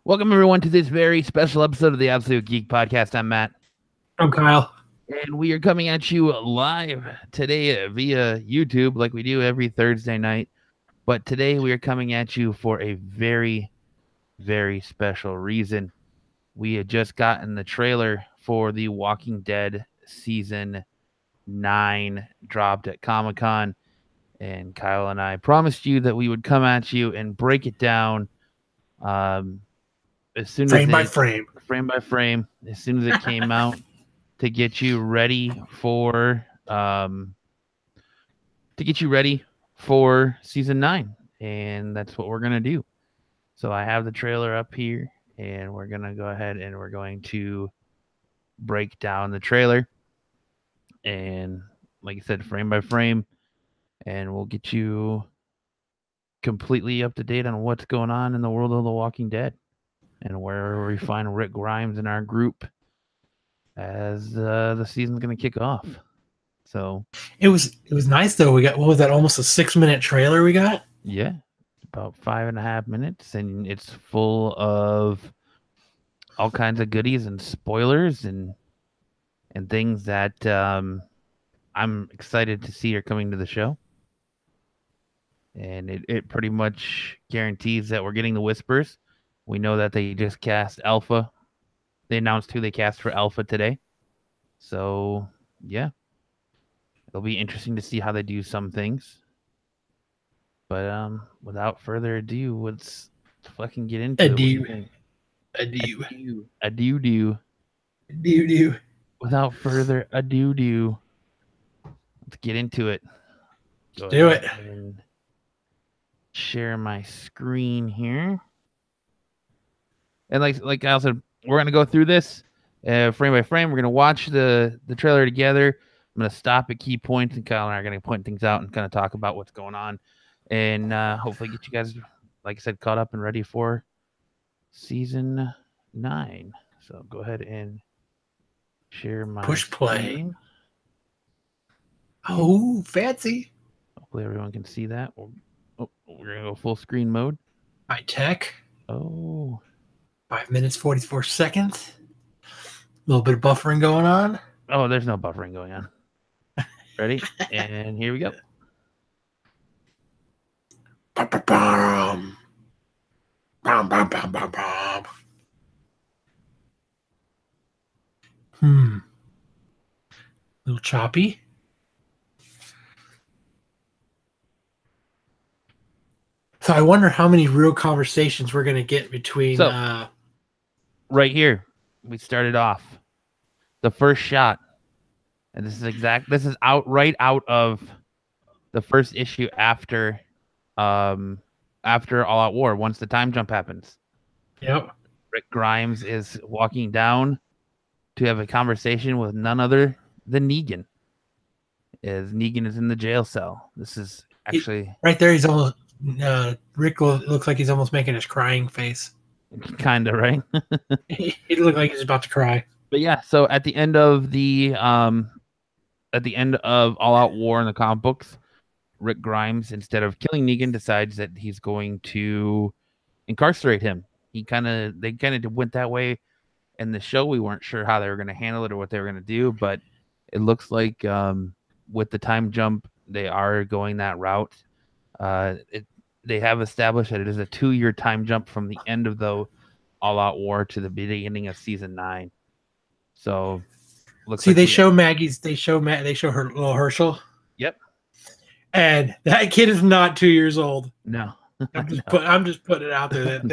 Welcome, everyone, to this very special episode of the Absolute Geek Podcast. I'm Matt. I'm Kyle. And we are coming at you live today via YouTube like we do every Thursday night. But today we are coming at you for a very, very special reason. We had just gotten the trailer for The Walking Dead Season 9 dropped at Comic-Con. And Kyle and I promised you that we would come at you and break it down as soon frame as by frame, as soon as it came out, to get you ready for season 9, and that's what we're gonna do. So I have the trailer up here, and we're gonna go ahead and we're going to break down the trailer, and like I said, frame by frame, and we'll get you completely up to date on what's going on in the world of The Walking Dead. And where we find Rick Grimes in our group as the season's going to kick off. So it was nice though. We got, what was that, almost a 6-minute trailer we got? Yeah, about 5.5 minutes, and it's full of all kinds of goodies and spoilers and things that I'm excited to see are coming to the show. And it pretty much guarantees that we're getting the Whispers. We know that they just cast Alpha. They announced who they cast for Alpha today. So, yeah. It'll be interesting to see how they do some things. But without further ado, let's fucking get into it. Adieu. Without further ado, let's get into it. Do it. And share my screen here. And like I said, we're going to go through this frame by frame. We're going to watch the trailer together. I'm going to stop at key points, and Kyle and I are going to point things out and kind of talk about what's going on. And hopefully get you guys, like I said, caught up and ready for season 9. So go ahead and share my push play. Screen. Oh, fancy. Hopefully everyone can see that. We're going to go full screen mode. High tech. Oh. 5 minutes, 44 seconds. A little bit of buffering going on. Oh, there's no buffering going on. Ready? And here we go. Bam. Little choppy. So I wonder how many real conversations we're going to get between... right here, we started off. The first shot. And this is right out of the first issue after All Out War, once the time jump happens. Yep. Rick Grimes is walking down to have a conversation with none other than Negan. As Negan is in the jail cell. This is actually... right there, he's almost... Rick looks like he's almost making his crying face. Kind of, right? He looked like he's about to cry. But yeah, so at the end of All Out War in the comic books, Rick Grimes, instead of killing Negan, decides that he's going to incarcerate him. They kind of went that way in the show. We weren't sure how they were going to handle it or what they were going to do, but it looks like with the time jump, they are going that route. They have established that it is a 2-year time jump from the end of the All Out War to the beginning of season 9. So, they show Maggie's. They show her little Herschel. Yep. And that kid is not 2 years old. No. I'm just putting it out there that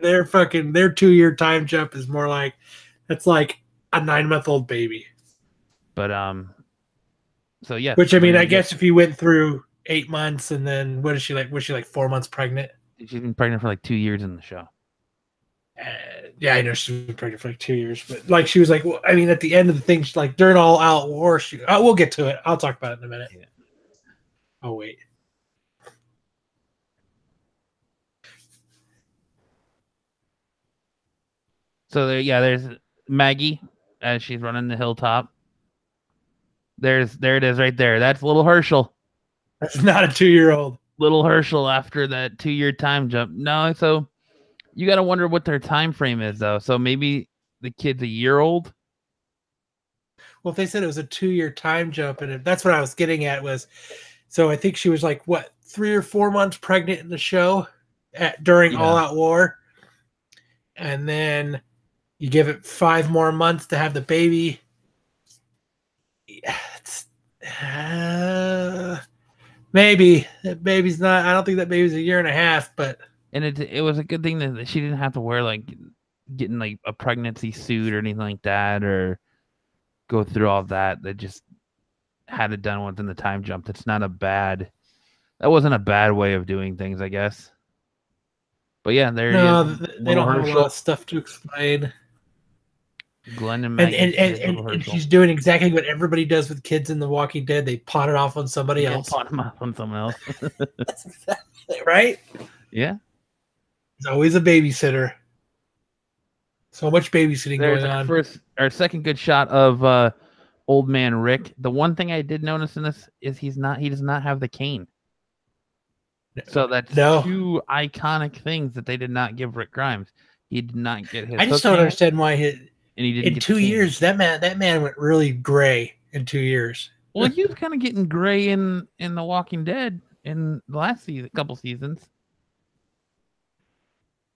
their 2-year time jump is more like, that's like a 9-month-old baby. But so yeah. Which, I mean, I guess if you went through 8 months and then what is she like? Was she like 4 months pregnant? She's been pregnant for like 2 years in the show. Yeah, I know she's been pregnant for like 2 years, but like she was like, well, I mean, at the end of the thing, she's like during All Out War, we'll get to it. I'll talk about it in a minute. Yeah. Oh wait. So there's Maggie as she's running the hilltop. There it is right there. That's little Herschel. That's not a 2-year-old. Little Herschel after that 2-year time jump. No, so You got to wonder what their time frame is, though. So maybe the kid's a year old. Well, if they said it was a 2-year time jump, and that's what I was getting at was, so I think she was like what 3 or 4 months pregnant in the show during All Out War, and then you give it 5 more months to have the baby. Maybe that baby's not. I don't think that baby's 1.5 years, but it was a good thing that she didn't have to wear like getting like a pregnancy suit or anything like that, or go through all that. They just had it done within the time jump. That's not a bad. That wasn't a bad way of doing things, I guess. But yeah, there no, he is. they don't have a lot of stuff to explain. Glenn and Maggie and she's doing exactly what everybody does with kids in The Walking Dead. They pawn it off on somebody else. Pawn them off on someone else. That's exactly right. Yeah. There's always a babysitter. So much babysitting going on. Our second good shot of old man Rick. The one thing I did notice in this is he does not have the cane. So that's two iconic things that they did not give Rick Grimes. He did not get his. I just don't understand why and he didn't. In 2 years, that man went really gray in 2 years. Well, he was kind of getting gray in The Walking Dead in the last couple seasons.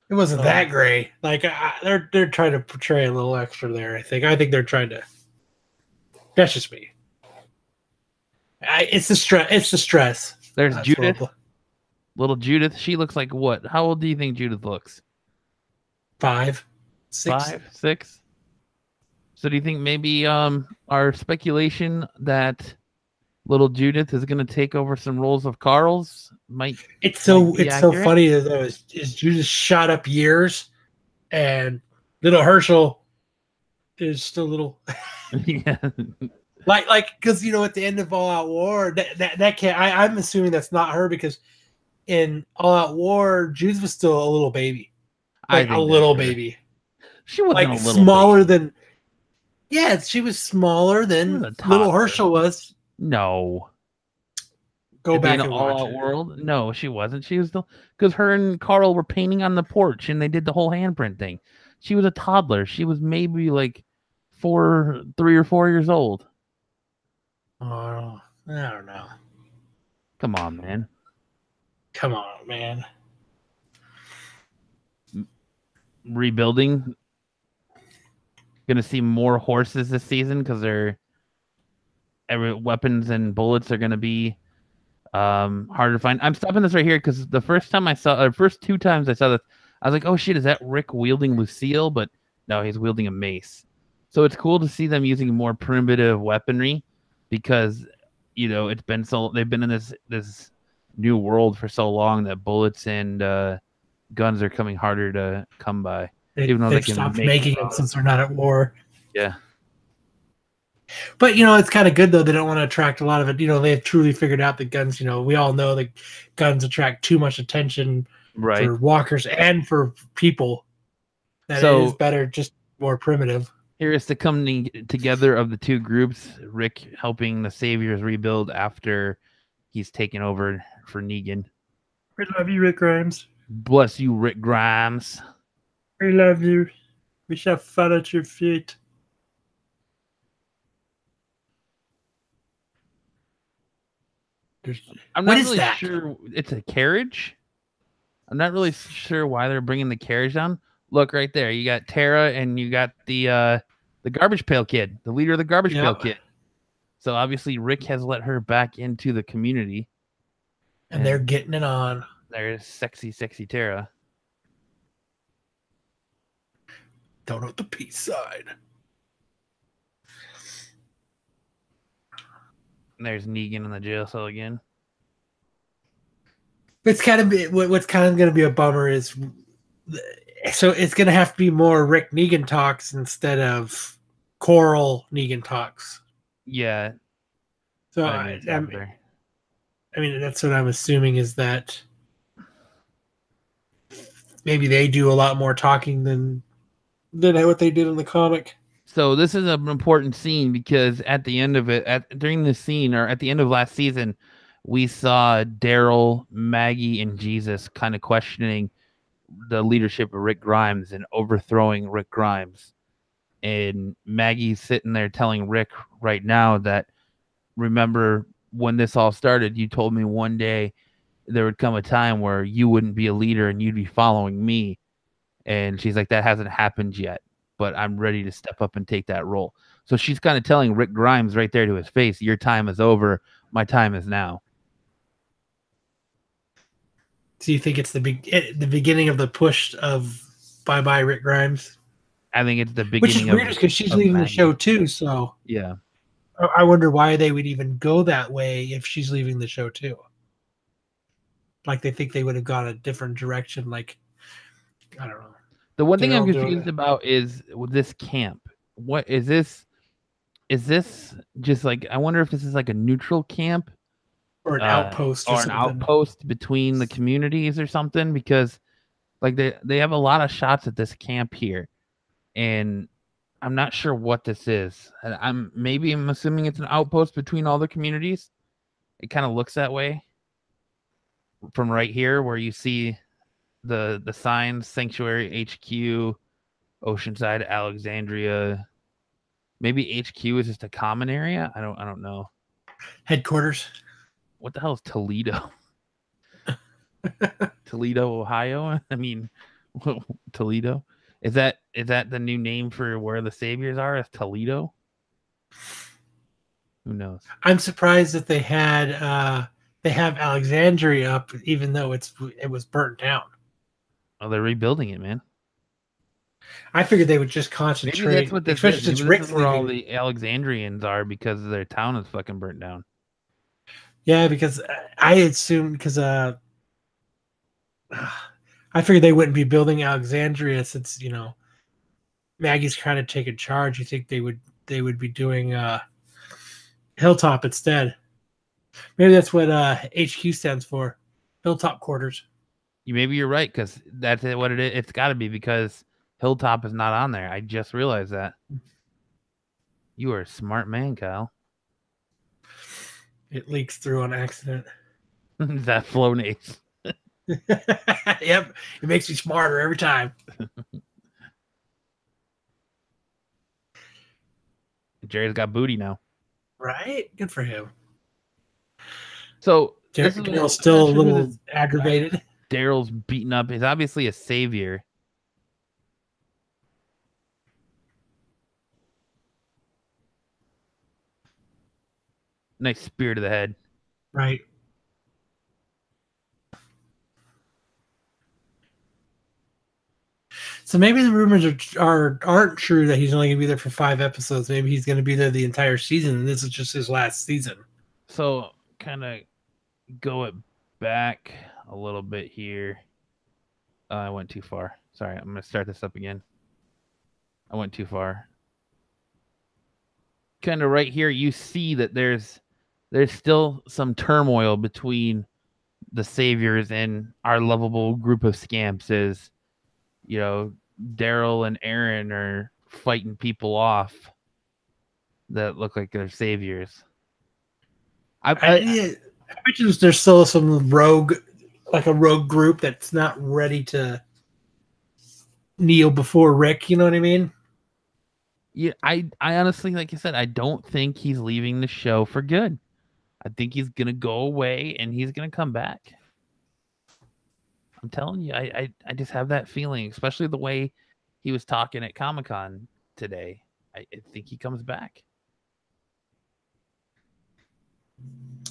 It wasn't that gray. Like they're trying to portray a little extra there. I think they're trying to. That's just me. It's the stress. It's the stress. There's Judith. Little Judith. She looks like what? How old do you think Judith looks? 5, 6. 5, 6. So do you think maybe our speculation that little Judith is going to take over some roles of Carl's might? It's so funny though. Is Judith shot up years, and little Herschel is still little. Yeah. Like because at the end of All Out War, that can't. I'm assuming that's not her because in All Out War, Judith was still a little baby, like a little baby. She wasn't like a little smaller baby. Than. Yeah, she was smaller than little Herschel was. No. Go back in All Out World. No, she wasn't. She was still because her and Carl were painting on the porch and they did the whole handprint thing. She was a toddler. She was maybe like 3 or 4 years old. Oh, I don't know. Come on, man. Rebuilding. Gonna see more horses this season because weapons and bullets are gonna be harder to find. I'm stopping this right here because the first 2 times I saw this, I was like, oh shit, is that Rick wielding Lucille? But no, he's wielding a mace. So it's cool to see them using more primitive weaponry because they've been in this new world for so long that bullets and guns are coming harder to come by. Even though they've stopped making them since they're not at war. Yeah. But, it's kind of good, though. They don't want to attract a lot of it. They've truly figured out that guns, we all know that guns attract too much attention for walkers and for people. That it is better, just more primitive. Here is the coming together of the two groups. Rick helping the Saviors rebuild after he's taken over for Negan. We love you, Rick Grimes. Bless you, Rick Grimes. We love you. We shall fall at your feet. I'm not really sure. It's a carriage. I'm not really sure why they're bringing the carriage down. Look right there. You got Tara and you got the Garbage Pail Kid, the leader of the Garbage Pail Kid. So obviously Rick has let her back into the community. And they're getting it on. There's sexy, sexy Tara. Down at the peace side. And there's Negan in the jail cell again. What's kind of going to be a bummer is, so it's going to have to be more Rick Negan talks instead of Coral Negan talks. Yeah. So I mean, that's what I'm assuming is that maybe they do a lot more talking than what they did in the comic. So this is an important scene because at the end of it, during this scene or at the end of last season, we saw Daryl, Maggie, and Jesus kind of questioning the leadership of Rick Grimes and overthrowing Rick Grimes. And Maggie's sitting there telling Rick right now that, remember when this all started, you told me one day there would come a time where you wouldn't be a leader and you'd be following me. And she's like, that hasn't happened yet, but I'm ready to step up and take that role. So she's kind of telling Rick Grimes right there to his face, your time is over. My time is now. So you think it's the beginning of the push of bye-bye Rick Grimes? I think it's the beginning. Which is weird because she's leaving the show too. So yeah, I wonder why they would even go that way if she's leaving the show too. Like they think they would have gone a different direction. Like, I don't know. The one thing I'm confused about is with this camp. What is this? Is this just like, I wonder if this is like a neutral camp or an outpost or an outpost between the communities or something? Because like they have a lot of shots at this camp here, and I'm not sure what this is. I'm assuming it's an outpost between all the communities. It kind of looks that way from right here, where you see the signs: Sanctuary HQ, Oceanside, Alexandria. Maybe HQ is just a common area. I don't know. Headquarters. What the hell is Toledo? Toledo, Ohio. I mean, Toledo. Is that the new name for where the Saviors are? Is Toledo? Who knows? I'm surprised that they have Alexandria up, even though it was burnt down. Oh, they're rebuilding it, man. I figured they would just concentrate. Maybe that's what this is. Maybe this is where all the Alexandrians are, because their town is fucking burnt down. Yeah, because I assumed I figured they wouldn't be building Alexandria since Maggie's kind of taking charge. You think they would be doing Hilltop instead? Maybe that's what HQ stands for, Hilltop Quarters. Maybe you're right, because that's what it is. It's got to be, because Hilltop is not on there. I just realized that. You are a smart man, Kyle. It leaks through on accident. That Flonase. Yep, it makes me smarter every time. Jerry's got booty now. Right? Good for him. So Daryl's still a little aggravated. Daryl's beaten up. He's obviously a savior. Nice spear to the head. Right. So maybe the rumors aren't true that he's only going to be there for 5 episodes. Maybe he's going to be there the entire season, and this is just his last season. So kind of go it back a little bit here. I went too far. Sorry, I'm going to start this up again. I went too far. Kind of right here, you see that there's still some turmoil between the saviors and our lovable group of scamps. As Daryl and Aaron are fighting people off that look like they're saviors. I bet there's still some rogue group that's not ready to kneel before Rick. You know what I mean? Yeah, I honestly, like I said, I don't think he's leaving the show for good. I think he's gonna go away and he's gonna come back. I'm telling you, I just have that feeling, especially the way he was talking at Comic-Con today. I think he comes back.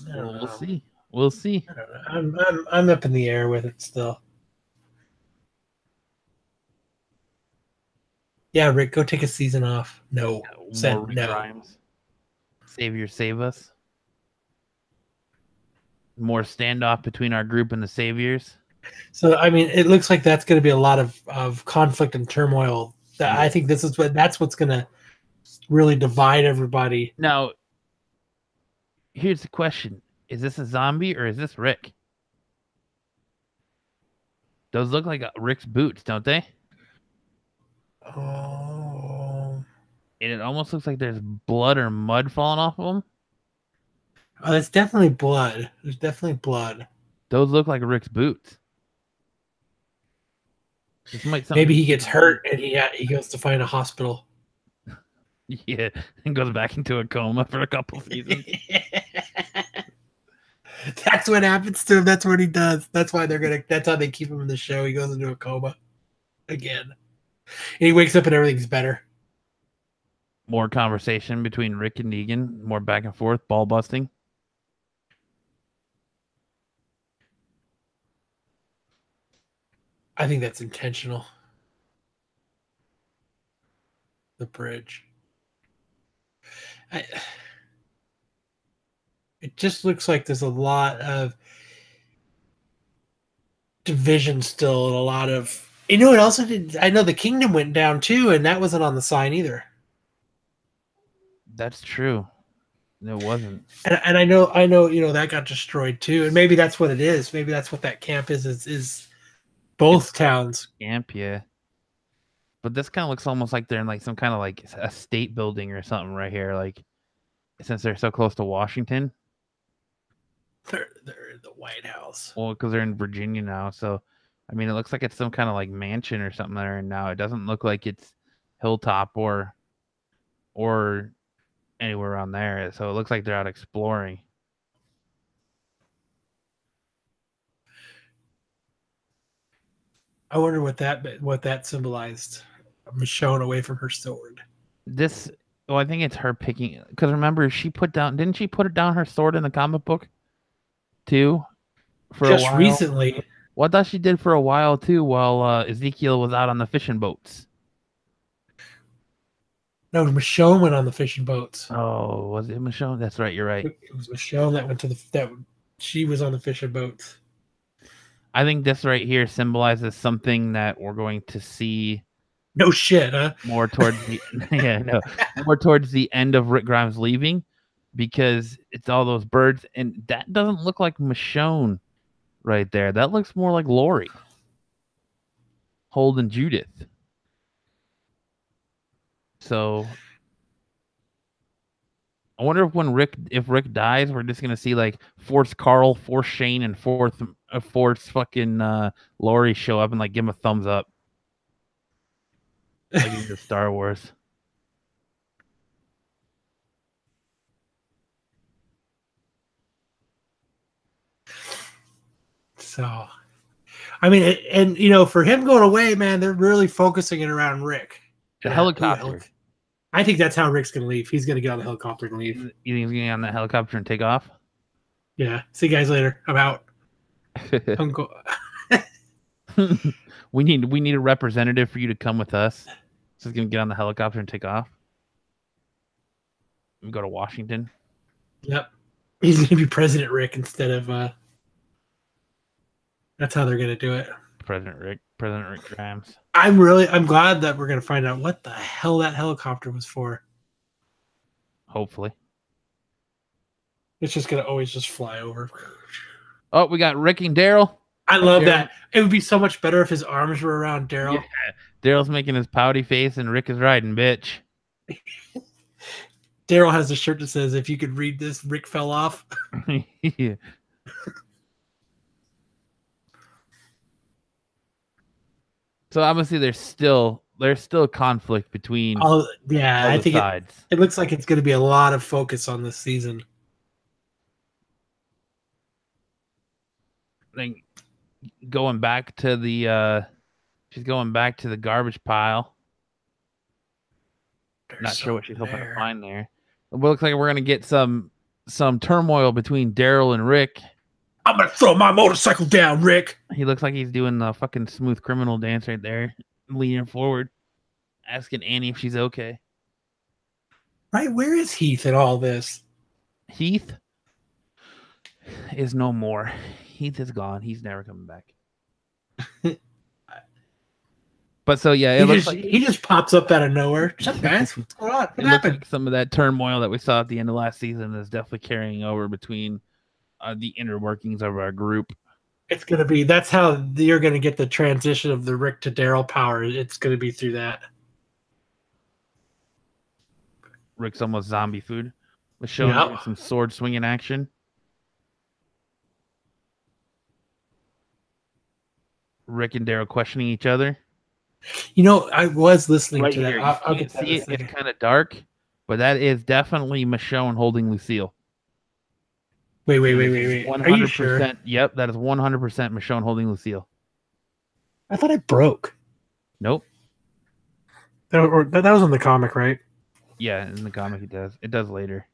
We'll see. We'll see. I don't know. I'm up in the air with it still. Yeah, Rick, go take a season off. No, said no. Grimes. Savior, save us. More standoff between our group and the saviors. So I mean, it looks like that's going to be a lot of conflict and turmoil. That I think that's what's going to really divide everybody. Now, here's the question: is this a zombie or is this Rick? Those look like Rick's boots, don't they? Oh. And it almost looks like there's blood or mud falling off of them. Oh, that's definitely blood. There's definitely blood. Those look like Rick's boots. This might something. Maybe he gets hurt and he goes to find a hospital. Yeah, and goes back into a coma for a couple seasons. That's what happens to him. That's what he does. That's why that's how they keep him in the show. He goes into a coma again. And he wakes up and everything's better. More conversation between Rick and Negan, more back and forth, ball busting. I think that's intentional. The bridge. It just looks like there's a lot of division still and a lot of... You know what else I did? I know the kingdom went down too, and that wasn't on the sign either. That's true. It wasn't. And I know, that got destroyed too. And maybe that's what it is. Maybe that's what that camp is both towns. Camp, yeah. But this kind of looks almost like they're in like some kind of like a state building or something right here. Like, since they're so close to Washington. They're in the White House. Well, because they're in Virginia now. So, I mean, it looks like it's some kind of like mansion or something there now. It doesn't look like it's Hilltop or anywhere around there. So it looks like they're out exploring. I wonder what that symbolized. Michonne away from her sword. I think it's her picking, because remember didn't she put it down her sword in the comic book too? For just a while? Recently. Well, I thought she did for a while too, while Ezekiel was out on the fishing boats. No, Michonne went on the fishing boats. Oh, was it Michonne? That's right. You're right. It was Michonne that went to she was on the fishing boats. I think this right here symbolizes something that we're going to see. No shit, huh? More towards the more towards the end of Rick Grimes leaving, because it's all those birds, and that doesn't look like Michonne right there. That looks more like Lori holding Judith. So I wonder if Rick dies, we're just gonna see like Force Carl, Force Shane, and Force fucking Lori show up and like give him a thumbs up, like in the Star Wars. So, I mean, and for him going away, man, they're really focusing it around Rick. The helicopter. I think that's how Rick's gonna leave. He's gonna get on the helicopter and leave. You think he's gonna get on that helicopter and take off? Yeah. See you guys later. I'm out. We need a representative for you to come with us. So he's gonna get on the helicopter and take off. And go to Washington. Yep. He's gonna be President Rick instead of that's how they're gonna do it. President Rick Grimes. I'm glad that we're gonna find out what the hell that helicopter was for. Hopefully. It's just gonna always just fly over. Oh, we got Rick and Daryl. I love that. It would be so much better if his arms were around Daryl. Yeah. Daryl's making his pouty face and Rick is riding, bitch. Daryl has a shirt that says, "If you could read this, Rick fell off." Yeah. So obviously there's still conflict between all I think sides. It looks like it's going to be a lot of focus on this season. I think going back to the she's going back to the garbage pile. Not sure what she's hoping to find there. It looks like we're gonna get some turmoil between Daryl and Rick. I'm gonna throw my motorcycle down, Rick. He looks like he's doing the fucking smooth criminal dance right there, leaning forward, asking Annie if she's okay. Right, where is Heath in all this? Heath is no more. Heath is gone. He's never coming back. But so yeah, he just pops up out of nowhere. What's up, guys? What's going on? What happened? Like some of that turmoil that we saw at the end of last season is definitely carrying over between the inner workings of our group. It's gonna be that's how you're gonna get the transition of the Rick to Daryl power. It's gonna be through that. Rick's almost zombie food. Was showing some sword swinging action. Rick and Daryl questioning each other. I was listening Right to here. that. I'll You can get that see it. It's kind of dark, but that is definitely Michonne holding Lucille. Wait. That is Are you sure? 100%. Yep, that is 100% Michonne holding Lucille. I thought it broke. Nope. That was in the comic, right? Yeah, in the comic it does. It does later.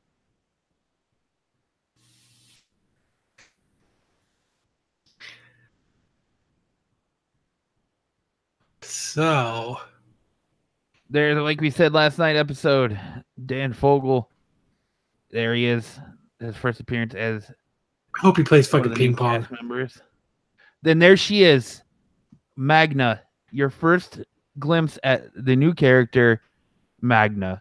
So There's, like we said last night episode, Dan Fogel. There he is. His first appearance as I hope he plays one of fucking the new ping pong. cast members. Then there she is, Magna. Your first glimpse at the new character, Magna.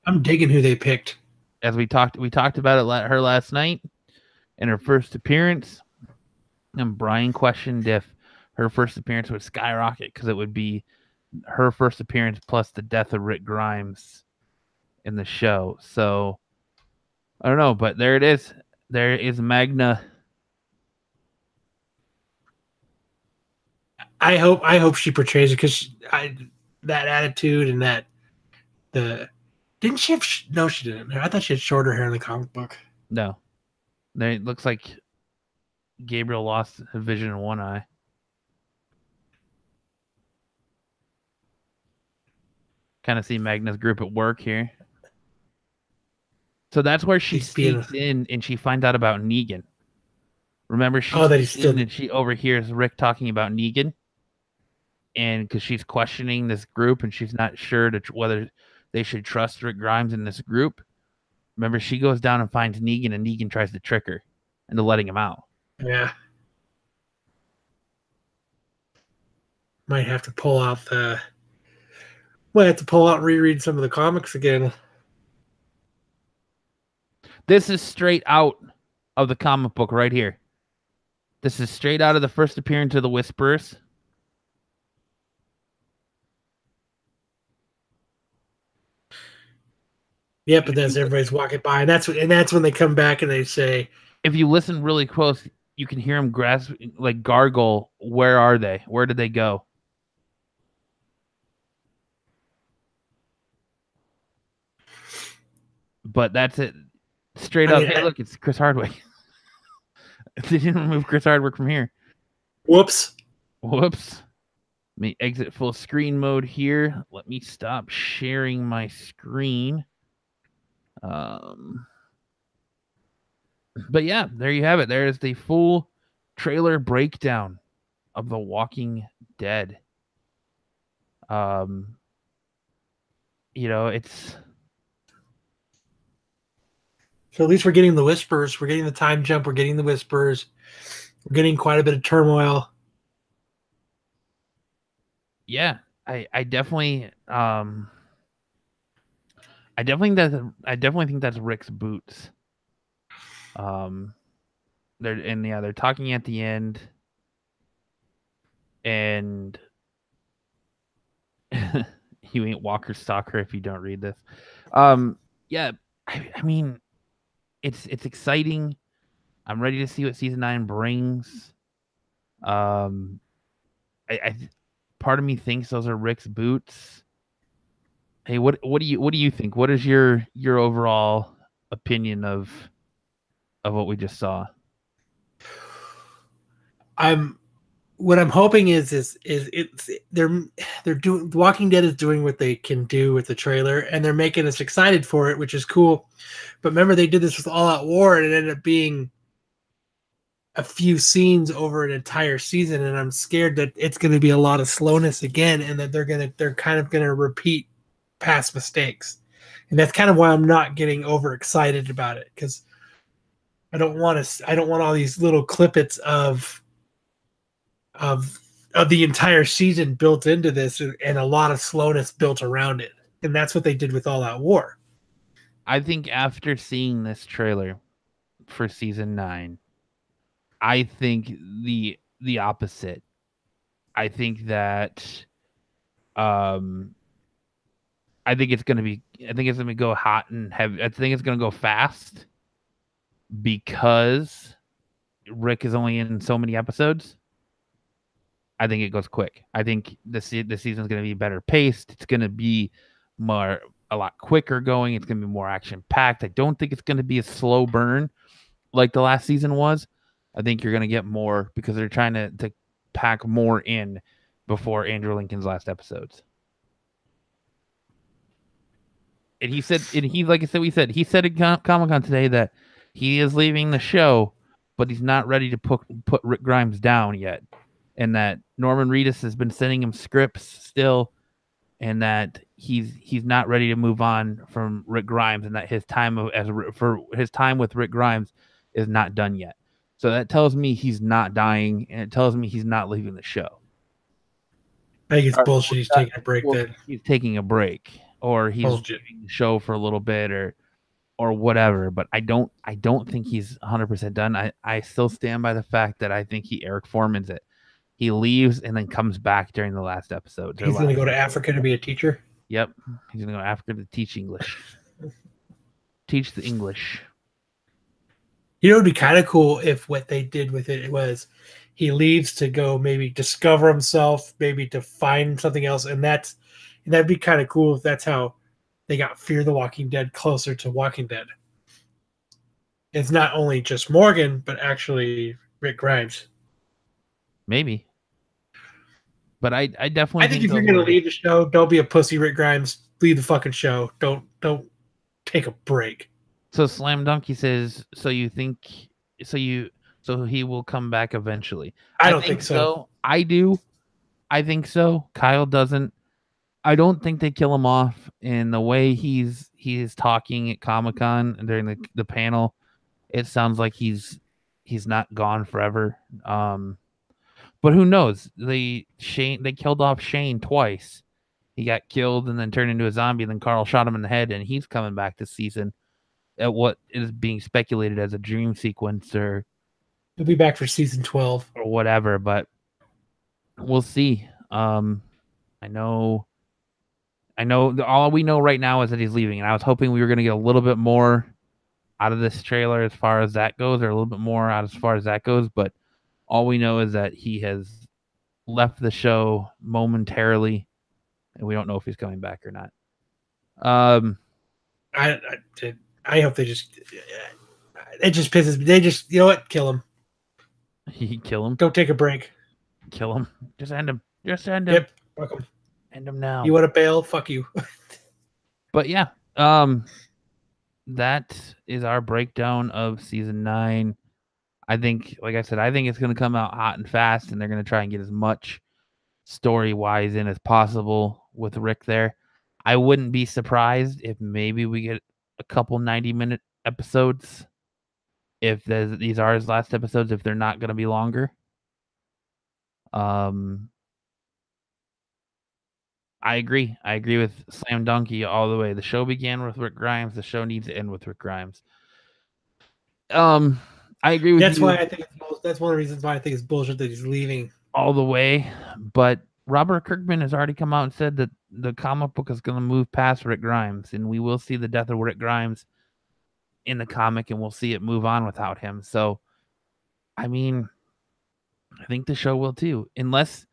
I'm digging who they picked. As we talked about it her last night in her first appearance, and Brian questioned if her first appearance would skyrocket because it would be her first appearance plus the death of Rick Grimes in the show. So I don't know, but there it is. There is Magna. I hope she portrays it because that attitude and didn't she have no, she didn't. I thought she had shorter hair in the comic book. No, there it looks like Gabriel lost vision in one eye. Kind of see Magna's group at work here. So that's where she sneaks in and she finds out about Negan. Remember, she sneaks in and she overhears Rick talking about Negan. And because she's questioning this group and she's not sure whether they should trust Rick Grimes in this group. Remember, she goes down and finds Negan, and Negan tries to trick her into letting him out. Yeah. Might have to pull out and reread some of the comics again. This is straight out of the comic book right here. This is straight out of the first appearance of the Whisperers. Yeah, but as everybody's walking by, and that's when they come back and they say, if you listen really close, you can hear them gargle. Where are they? Where did they go? But that's it. Straight up. Hey, look, it's Chris Hardwick. They didn't remove Chris Hardwick from here. Whoops. Let me exit full screen mode here. Let me stop sharing my screen. But yeah, there you have it. There is the full trailer breakdown of The Walking Dead. It's so at least we're getting the Whispers, we're getting the time jump, we're getting the Whispers, we're getting quite a bit of turmoil. Yeah, I definitely I definitely think that's Rick's boots. They're talking at the end, and you ain't Walker Stalker if you don't read this. Yeah, I mean, it's exciting. I'm ready to see what season 9 brings. I part of me thinks those are Rick's boots. Hey, what do you think? What is your overall opinion of what we just saw? What I'm hoping is they're doing, The Walking Dead is doing what they can do with the trailer, and they're making us excited for it, which is cool. But remember, they did this with All Out War, and it ended up being a few scenes over an entire season, and I'm scared that it's going to be a lot of slowness again, and that they're kind of going to repeat past mistakes, and that's kind of why I'm not getting overexcited about it, because I don't want all these little clippets of the entire season built into this, and a lot of slowness built around it, and that's what they did with All Out War. I think after seeing this trailer for season 9, I think the opposite. I think that I think it's gonna go hot and heavy. I think it's gonna go fast because Rick is only in so many episodes. I think it goes quick. I think the season's going to be better paced. It's going to be a lot quicker going. It's going to be more action packed. I don't think it's going to be a slow burn like the last season was. I think you're going to get more because they're trying to pack more in before Andrew Lincoln's last episodes. And he said, like I said, he said at Comic-Con today that he is leaving the show, but he's not ready to put Rick Grimes down yet. And that Norman Reedus has been sending him scripts still, and that he's not ready to move on from Rick Grimes, and that his time with Rick Grimes is not done yet. So that tells me he's not dying, and it tells me he's not leaving the show. I think it's bullshit. He's taking a break. Then he's taking a break, or he's leaving the show for a little bit, or whatever. But I don't think he's 100% done. I still stand by the fact that I think he Eric Forman's it. He leaves and then comes back during the last episode. He's going to go to Africa to be a teacher? Yep. He's going to go to Africa to teach English. Teach the English. You know, it would be kind of cool if what they did with it was he leaves to go maybe discover himself, maybe to find something else. And that'd be kind of cool if that's how they got Fear the Walking Dead closer to Walking Dead. It's not only just Morgan, but actually Rick Grimes. Maybe. But I definitely think if you're going to leave the show, don't be a pussy, Rick Grimes. Leave the fucking show. Don't take a break. So Slam Donkey says, so he will come back eventually. I don't think so. I do. I think so. Kyle doesn't. I don't think they kill him off. In the way he is talking at Comic-Con and during the panel, it sounds like he's not gone forever. But who knows? They killed off Shane twice. He got killed and then turned into a zombie. And then Carl shot him in the head, and he's coming back this season at what is being speculated as a dream sequence, or he'll be back for season 12 or whatever. But we'll see. I know. All we know right now is that he's leaving, and I was hoping we were going to get a little bit more out of this trailer as far as that goes, or a little bit more out as far as that goes. But all we know is that he has left the show momentarily, and we don't know if he's coming back or not. I hope they just. It just pisses me. They just, you know what? Kill him. Kill him. Don't take a break. Kill him. Just end him. Yep. Fuck him. End him now. You want to bail? Fuck you. But yeah, that is our breakdown of season 9. I think, like I said, it's going to come out hot and fast, and they're going to try and get as much story-wise in as possible with Rick there. I wouldn't be surprised if maybe we get a couple 90-minute episodes. If these are his last episodes, if they're not going to be longer. I agree. I agree with Slam Donkey all the way. The show began with Rick Grimes. The show needs to end with Rick Grimes. I agree with you. That's why I think that's one of the reasons why I think it's bullshit that he's leaving all the way. But Robert Kirkman has already come out and said that the comic book is going to move past Rick Grimes, and we will see the death of Rick Grimes in the comic, and we'll see it move on without him. So, I mean, I think the show will too. Unless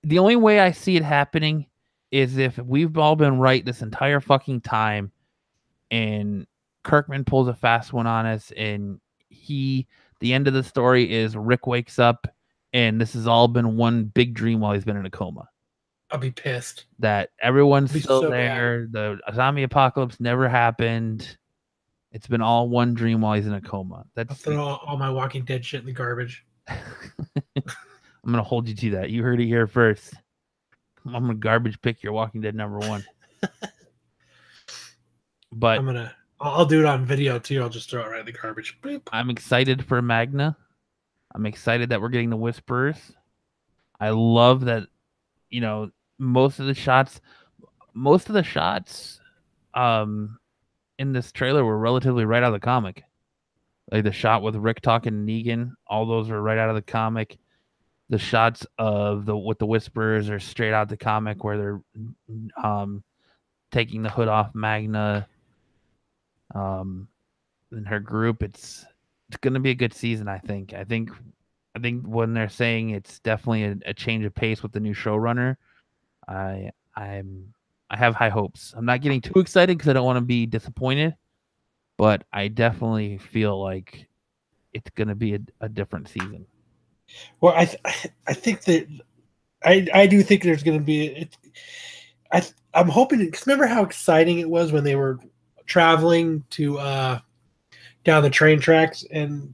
the only way I see it happening is if we've all been right this entire fucking time, and Kirkman pulls a fast one on us, and the end of the story is Rick wakes up, and this has all been one big dream while he's been in a coma. I'll be pissed. That everyone's still so there. Bad. The zombie apocalypse never happened. It's been all one dream while he's in a coma. I'll throw all my Walking Dead shit in the garbage. I'm going to hold you to that. You heard it here first. I'm going to garbage pick your Walking Dead #1. But I'll do it on video too. I'll just throw it right in the garbage. Beep. I'm excited for Magna. I'm excited that we're getting the Whisperers. I love that, most of the shots in this trailer were relatively right out of the comic. Like the shot with Rick talking to Negan, all those are right out of the comic. The shots of with the Whisperers are straight out of the comic, where they're taking the hood off Magna and her group. It's going to be a good season, I think. I think I think when they're saying it's definitely a change of pace with the new showrunner, I'm I have high hopes. I'm not getting too excited because I don't want to be disappointed, but I definitely feel like it's going to be a different season. Well, I think that I do think there's going to be I'm hoping, because remember how exciting it was when they were traveling to down the train tracks, and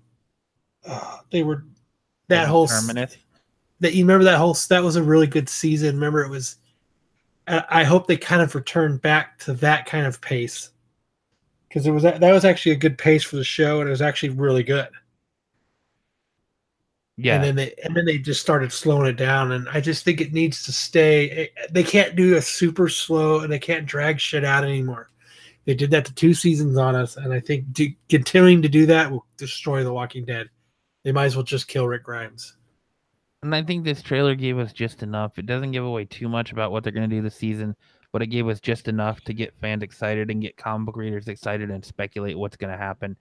they were that whole Terminus. That you remember that was a really good season. Remember, it was. I hope they kind of return back to that kind of pace, because that was actually a good pace for the show, and it was actually really good. Yeah. And then they just started slowing it down, and I just think it needs to stay. They can't do a super slow, and they can't drag shit out anymore. They did that to 2 seasons on us, and I think continuing to do that will destroy The Walking Dead. They might as well just kill Rick Grimes. And I think this trailer gave us just enough. It doesn't give away too much about what they're going to do this season, but it gave us just enough to get fans excited and get comic book readers excited and speculate what's going to happen.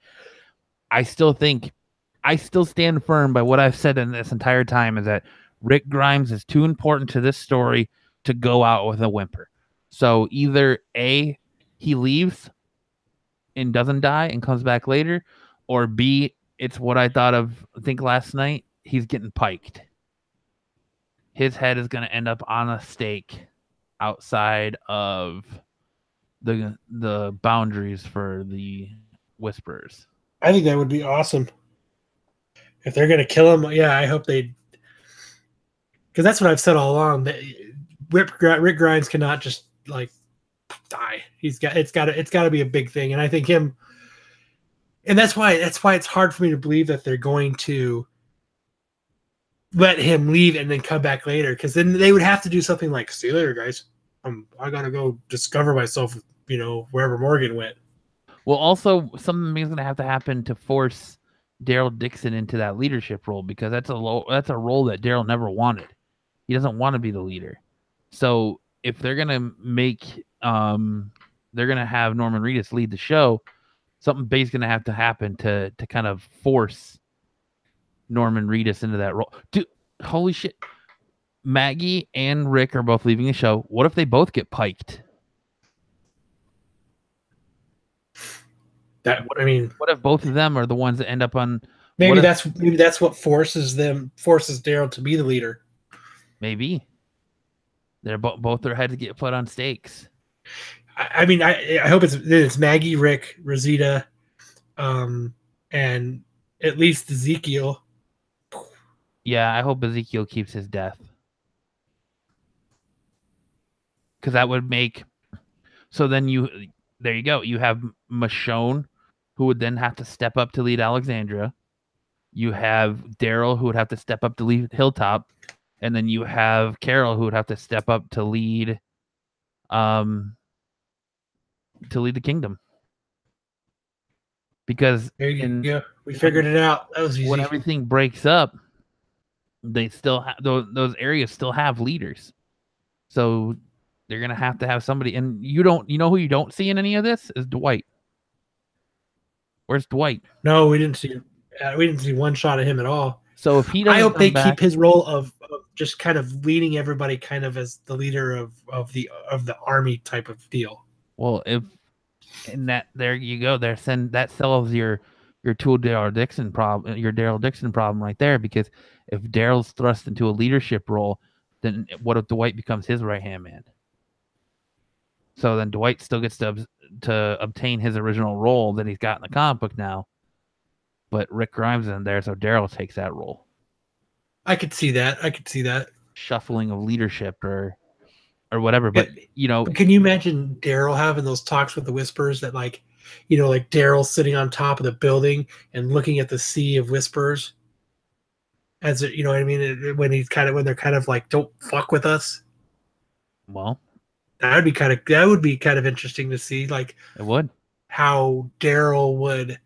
I still stand firm by what I've said in this entire time, is that Rick Grimes is too important to this story to go out with a whimper. So either A, he leaves and doesn't die and comes back later, or B, it's what I think last night, he's getting piked. His head is going to end up on a stake outside of the boundaries for the Whisperers. I think that would be awesome. If they're going to kill him, yeah, I hope they, because that's what I've said all along. That Rick Grimes cannot just like die. It's got to be a big thing, and I think him, and that's why it's hard for me to believe that they're going to let him leave and then come back later, because then they would have to do something like, "See you later, guys. I gotta go discover myself, wherever Morgan went." Well, also something is going to have to happen to force Daryl Dixon into that leadership role, because that's a role that Daryl never wanted. He doesn't want to be the leader. So if they're going to they're going to have Norman Reedus lead the show, something big's going to have to happen to kind of force Norman Reedus into that role. Dude, holy shit. Maggie and Rick are both leaving the show. What if they both get piked? What if both of them are the ones that end up on? Maybe that's what forces Daryl to be the leader. Maybe they're both their heads get put on stakes. I hope it's Maggie, Rick, Rosita, and at least Ezekiel. Yeah, I hope Ezekiel keeps his death, because that would make. So then there you go. You have Michonne, who would then have to step up to lead Alexandria. You have Daryl, who would have to step up to lead Hilltop, and then you have Carol, who would have to step up to lead the kingdom. Because there you go. We figured it out. That was easy. When everything breaks up, they still have those areas still have leaders. So they're gonna have to have somebody. And you know who you don't see in any of this is Dwight. Where's Dwight? No, we didn't see one shot of him at all. So if he doesn't, I hope they keep his role of just kind of leading everybody, kind of as the leader of the army type of deal. Well, there you go. That solves your Daryl Dixon problem right there. Because if Daryl's thrust into a leadership role, then what if Dwight becomes his right hand man? So then Dwight still gets to obtain his original role that he's got in the comic book now, but Rick Grimes is in there, so Daryl takes that role. I could see that shuffling of leadership or whatever. But can you imagine Daryl having those talks with the Whisperers, that like Daryl sitting on top of the building and looking at the sea of Whisperers, as you know what I mean, when they're kind of like, don't fuck with us. Well, that would be kind of interesting to see, like, it would, how what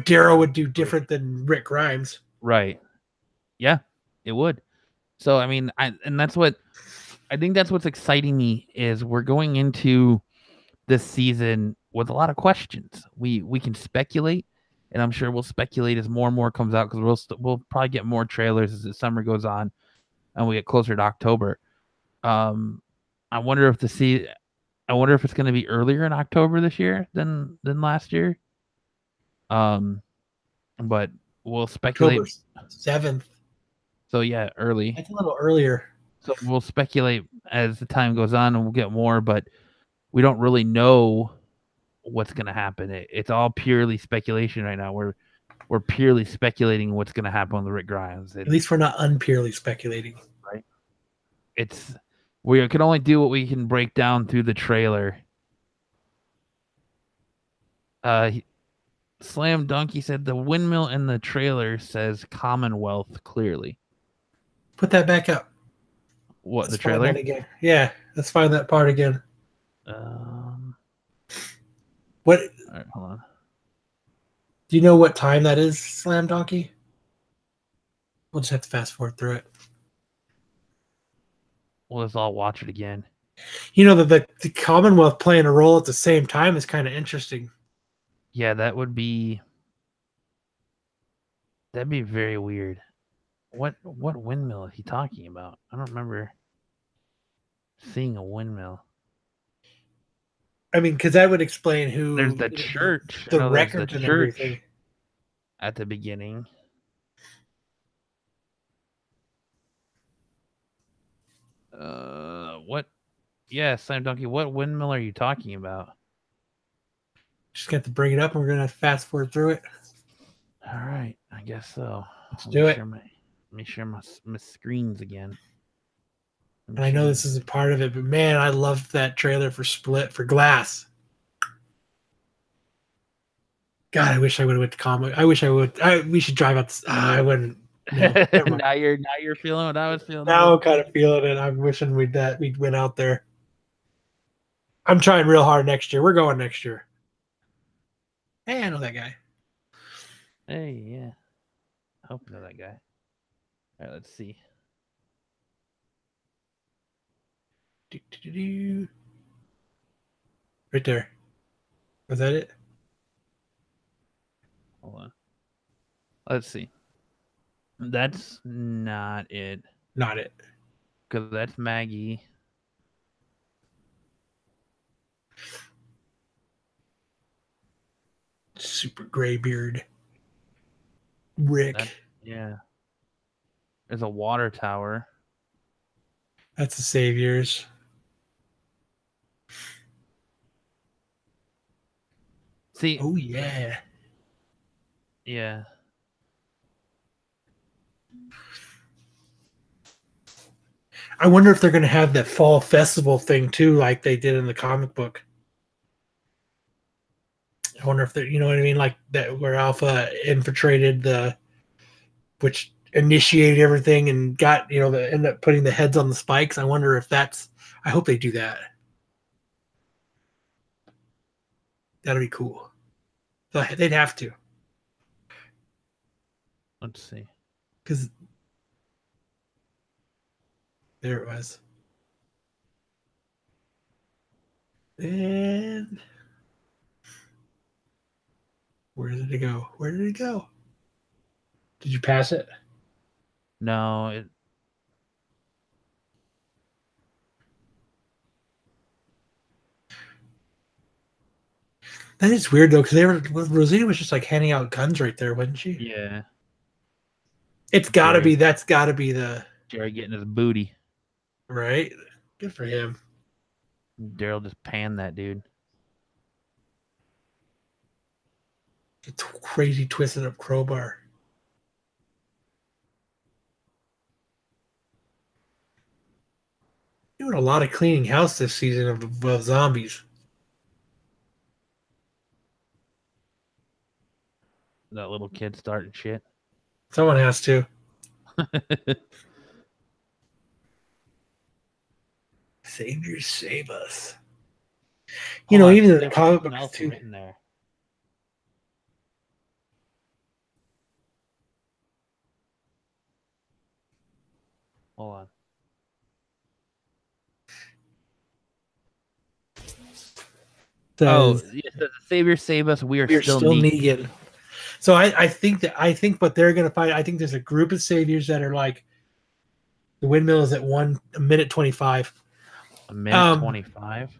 Daryl would do different than Rick Grimes. Right. Yeah, it would. So I mean, I think that's what's exciting me, is we're going into this season with a lot of questions. We can speculate and I'm sure we'll speculate as more and more comes out because we'll probably get more trailers as the summer goes on and we get closer to October. I wonder if it's going to be earlier in October this year than last year. But we'll speculate. October 7th. So yeah, early. It's a little earlier. So we'll speculate as the time goes on, and we'll get more, but we don't really know what's going to happen. It's all purely speculation right now. We're purely speculating what's going to happen with Rick Grimes. At least we're not unpurely speculating, right? We can only do what we can break down through the trailer. Slam Donkey said the windmill in the trailer says Commonwealth clearly. Put that back up. What, the trailer? Again. Yeah, let's find that part again. What? All right, hold on. Do you know what time that is, Slam Donkey? We'll just have to fast forward through it. We'll just all watch it again. You know, the Commonwealth playing a role at the same time is kind of interesting. Yeah, that'd be very weird. What windmill is he talking about? I don't remember seeing a windmill. I mean, because that would explain who. There's the church. The records and everything. At the beginning. What? Yeah, Slam Donkey. What windmill are you talking about? Just got to bring it up, and we're gonna fast forward through it. All right, I guess so. Let's do it. Let me share my screens again. And I know this isn't part of it, but man, I loved that trailer for Split for Glass. God, I wish I would have went to comic. I wish I would. We should drive out. I wouldn't. No, now you're feeling what I was feeling. Now I'm kind of feeling it. I'm wishing we went out there. I'm trying real hard next year. We're going next year. Hey, I know that guy. Hey, yeah. I hope you know that guy. All right, let's see. Right there. Was that it? Hold on. Let's see. That's not it. Not it. Because that's Maggie. Super gray beard. Rick. Yeah. There's a water tower. That's the Saviors. See. Oh, yeah. Yeah. I wonder if they're going to have that fall festival thing too, like they did in the comic book. I wonder if they're, you know what I mean? Like that where Alpha infiltrated which initiated everything and got, ended up putting the heads on the spikes. I wonder if I hope they do that. That'd be cool. So they'd have to. Let's see. Because there it was. And where did it go? Where did it go? Did you pass it? No, That is weird though, because Rosita was just like handing out guns right there, wasn't she? Yeah. It's gotta be. That's gotta be the Jerry getting his booty. Right. Good for him. Daryl just panned that dude. It's crazy twisted up crowbar. Doing a lot of cleaning house this season of zombies. That little kid starting shit. Someone has to. Saviors save us. Even in the comic books too. Written there. Hold on. Yes, the Savior save us. We are still Negan. So I think what they're going to find. I think there's a group of saviors that are like the windmill is at 1 minute 25. A minute 25.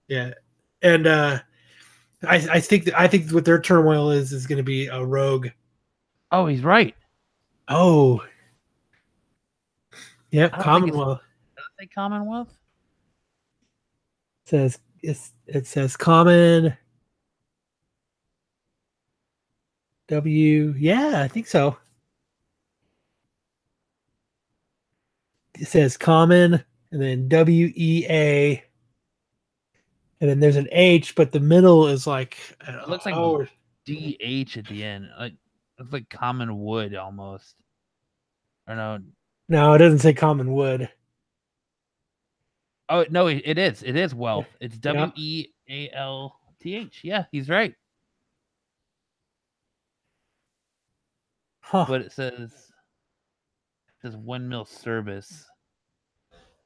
Yeah, and I think what their turmoil is going to be a rogue. Oh, he's right. Oh, yeah, I don't think it's. Commonwealth. Does it say Commonwealth? It says common W. Yeah, I think so. It says common and then WEA. And then there's an H, but the middle is like It looks like DH at the end. Like it's like common wood almost. Or no. No, it doesn't say common wood. Oh no, it is. It is wealth. It's Yeah. WEALTH. Yeah, he's right. Huh. But it says windmill service.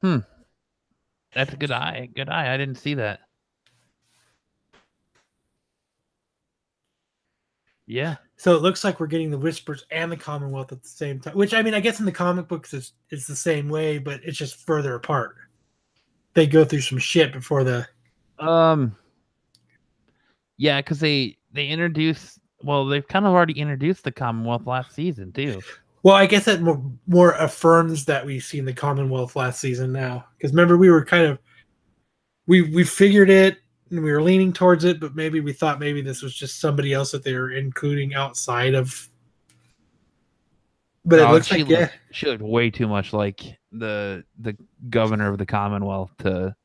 That's a good eye. Good eye. I didn't see that. Yeah. So it looks like we're getting the Whispers and the Commonwealth at the same time. Which I mean, I guess in the comic books it's the same way, but it's just further apart. They go through some shit before the. Yeah, because they introduced. Well, they've kind of already introduced the Commonwealth last season too. Well, I guess that more affirms that we've seen the Commonwealth last season now. Because remember, we were kind of we figured it and we were leaning towards it, but maybe we thought maybe this was just somebody else that they were including outside of. But it looks like she looked way too much like the governor of the Commonwealth to.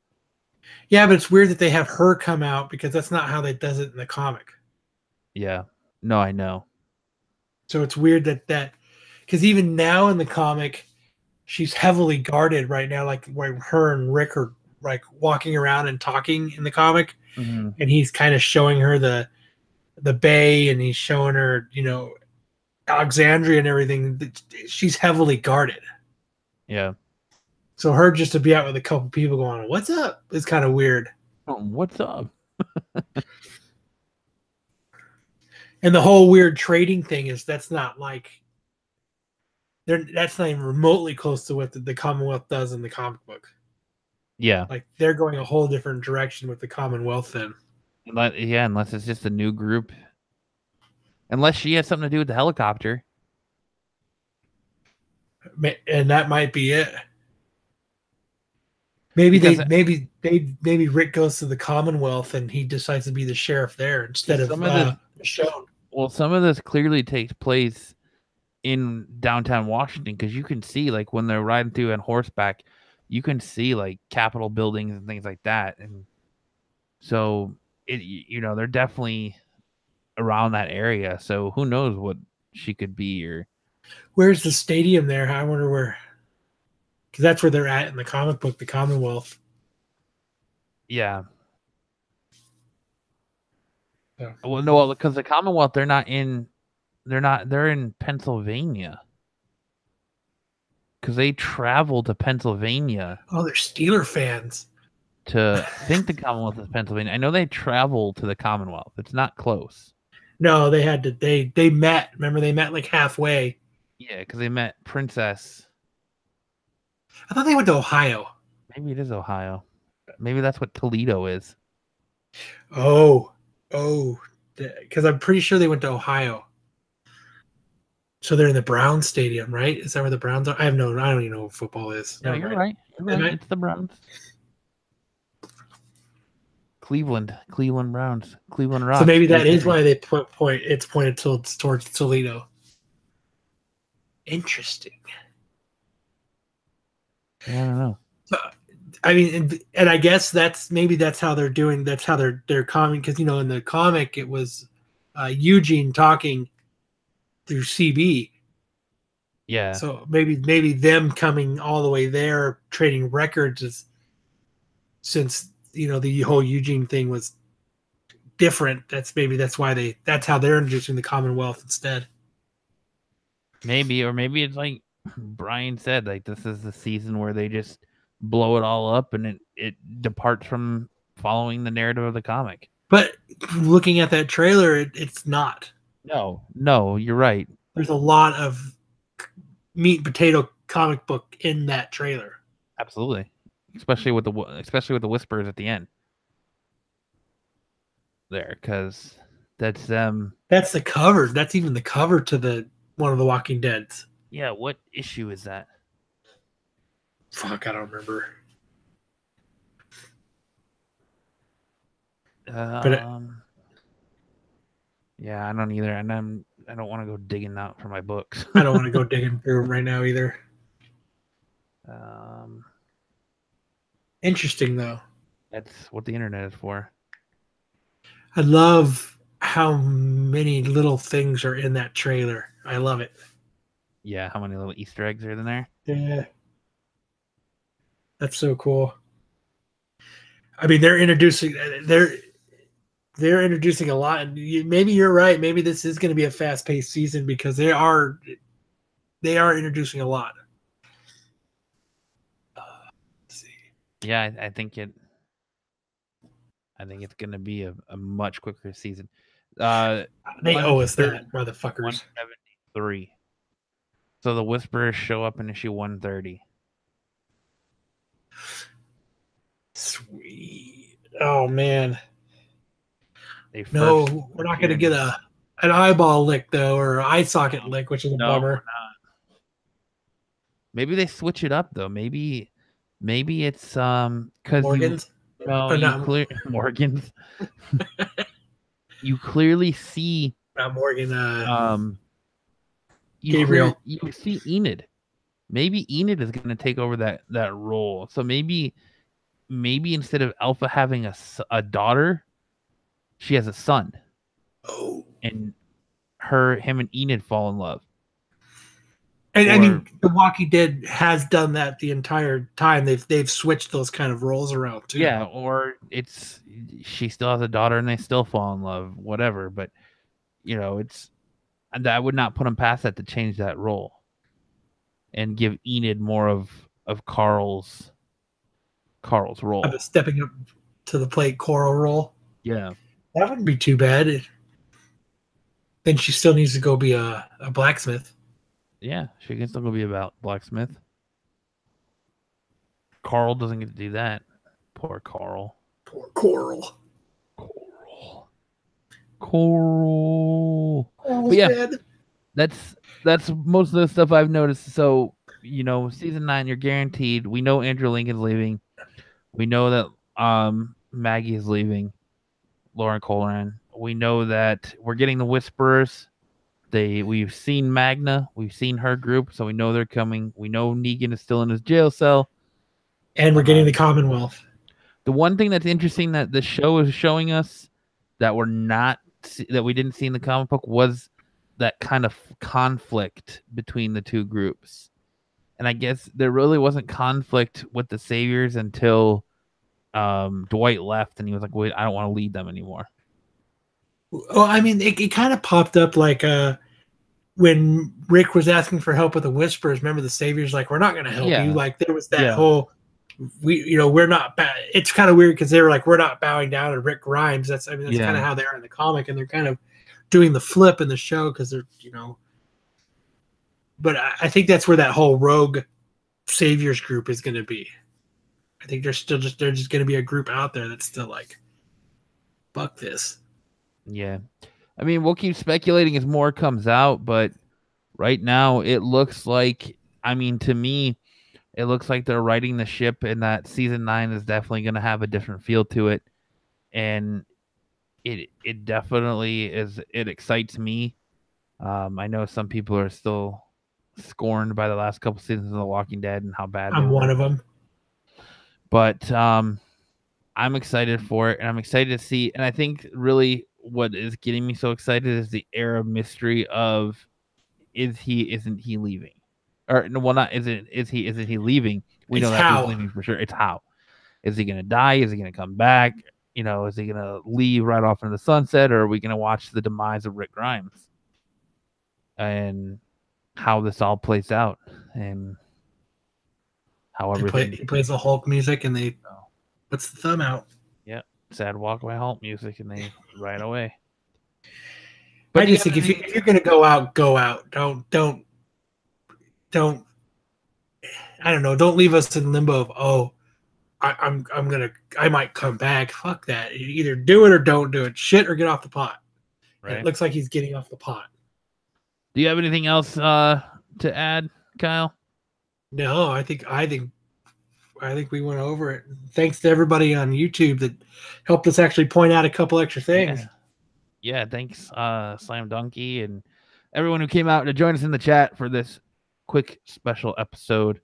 Yeah, but it's weird that they have her come out because that's not how they does it in the comic. Yeah, no, I know. So it's weird that because even now in the comic, she's heavily guarded right now. Like where her and Rick are like walking around and talking in the comic, and he's kind of showing her the bay, and he's showing her, Alexandria and everything. She's heavily guarded. Yeah. So her just to be out with a couple people going, "What's up?" is kind of weird. Oh, what's up? And the whole weird trading thing that's not even remotely close to what the Commonwealth does in the comic book. Yeah. Like they're going a whole different direction with the Commonwealth then. Yeah, unless it's just a new group. Unless she has something to do with the helicopter. And that might be it. Maybe maybe Rick goes to the Commonwealth and he decides to be the sheriff there instead of Michonne. Well, some of this clearly takes place in downtown Washington because you can see like when they're riding through on horseback, you can see like Capitol buildings and things like that, and so they're definitely around that area. So who knows what she could be or. Where's the stadium there? I wonder where. Because that's where they're at in the comic book, the Commonwealth. Yeah. Well, no, because the Commonwealth, they're in Pennsylvania. Because they travel to Pennsylvania. Oh, they're Steeler fans. To think the Commonwealth is Pennsylvania. I know they travel to the Commonwealth. It's not close. No, they had to. They met. Remember, they met like halfway. Yeah, because they met Princess. I thought they went to Ohio. Maybe it is Ohio. Maybe that's what Toledo is. Oh, because I'm pretty sure they went to Ohio. So they're in the Browns Stadium, right? Is that where the Browns are? I don't even know what football is. No, you're right. You're right. It's the Browns. Cleveland Browns, Cleveland Rocks. So maybe that is why they it's pointed towards Toledo. Interesting. Yeah, I don't know. I mean, and I guess that's how they're doing. That's how they're coming because in the comic it was Eugene talking through CB. Yeah. So maybe them coming all the way there, trading records is since the whole Eugene thing was different. That's how they're introducing the Commonwealth instead. Maybe, or maybe it's like Brian said, like this is the season where they just blow it all up and it departs from following the narrative of the comic. But looking at that trailer, it's not. No, you're right. There's a lot of meat and potato comic book in that trailer. Absolutely, especially with the whispers at the end there, because that's them. That's the cover. That's even the cover to the one of the Walking Dead's. Yeah, what issue is that? Fuck, I don't remember. But Yeah, I don't either, and I don't want to go digging out for my books. I don't want to go digging through them right now either. Interesting though. That's what the internet is for. I love how many little things are in that trailer. I love it. Yeah, how many little Easter eggs are in there? Yeah. That's so cool. I mean, they're introducing a lot, and maybe you're right. Maybe this is going to be a fast-paced season because they are introducing a lot. Let's see. Yeah, I think it's going to be a much quicker season. They owe us that, motherfuckers. 173. So the Whisperers show up in issue 130. Sweet. Oh man. We're not going to get an eyeball lick though, or an eye socket lick, which is a bummer. Maybe they switch it up though. Maybe it's because Morgan's. Morgan's. You clearly see not Morgan. Gabriel. You see Enid. Maybe Enid is going to take over that role. So maybe instead of Alpha having a daughter, she has a son. Oh. And him and Enid fall in love. And I mean, The Walking Dead has done that the entire time. They've switched those kind of roles around too. Yeah, or she still has a daughter and they still fall in love, whatever. But I would not put them past that to change that role and give Enid more of Carl's role. Stepping up to the plate, Coral role. Yeah, that wouldn't be too bad. Then she still needs to go be a blacksmith. Yeah, she can still go be a blacksmith. Carl doesn't get to do that. Poor Carl. Poor Coral. Coral. But yeah, dead. That's most of the stuff I've noticed. So, season 9, you're guaranteed. We know Andrew Lincoln's leaving. We know that Maggie is leaving. Lauren Colleran. We know that we're getting the Whisperers. We've seen Magna. We've seen her group, so we know they're coming. We know Negan is still in his jail cell. And we're getting the Commonwealth. The one thing that's interesting that the show is showing us that we didn't see in the comic book was that kind of conflict between the two groups. And I guess there really wasn't conflict with the Saviors until Dwight left and he was like, wait, I don't want to lead them anymore. Well, I mean, it kind of popped up like when Rick was asking for help with the Whisperers. Remember, the Saviors like, we're not going to help you. Like there was that whole, we're not. It's kind of weird because they were like, we're not bowing down to Rick Grimes. That's kind of how they are in the comic, and they're kind of doing the flip in the show because they're But I think that's where that whole rogue Saviors group is going to be. I think they're just going to be a group out there that's still like, fuck this. Yeah. I mean, we'll keep speculating as more comes out, but right now it looks like, to me, it looks like they're riding the ship and that season 9 is definitely going to have a different feel to it. And it definitely is. It excites me. I know some people are still scorned by the last couple seasons of The Walking Dead and how bad I'm one of them. But I'm excited for it, and I'm excited to see. And I think really what is getting me so excited is the air of mystery of isn't he leaving? Or no, well, not isn't he leaving? We know that he's leaving for sure. It's how. Is he gonna die? Is he gonna come back? Is he gonna leave right off into the sunset, or are we gonna watch the demise of Rick Grimes? And how this all plays out, and how everything he plays the Hulk music, and they puts the thumb out. Yeah, sad walk away Hulk music, and they right away. But I just think if you're going to go out, go out. Don't. I don't know. Don't leave us in limbo of I might come back. Fuck that. You either do it or don't do it. Shit or get off the pot. Right. It looks like he's getting off the pot. Do you have anything else to add, Kyle? No, I think we went over it. Thanks to everybody on YouTube that helped us actually point out a couple extra things. Yeah, thanks, Slam Donkey, and everyone who came out to join us in the chat for this quick special episode.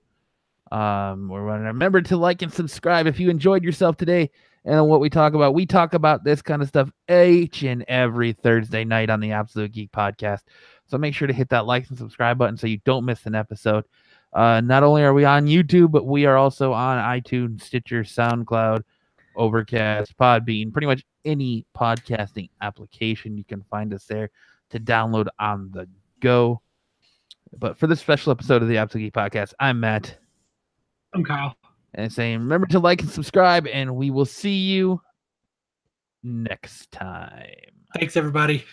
Remember to like and subscribe if you enjoyed yourself today and what we talk about. We talk about this kind of stuff each and every Thursday night on the Absolute Geek Podcast. So make sure to hit that like and subscribe button so you don't miss an episode. Not only are we on YouTube, but we are also on iTunes, Stitcher, SoundCloud, Overcast, Podbean, pretty much any podcasting application. You can find us there to download on the go. But for this special episode of the Absolute Geek Podcast, I'm Matt. I'm Kyle. And saying, remember to like and subscribe, and we will see you next time. Thanks, everybody.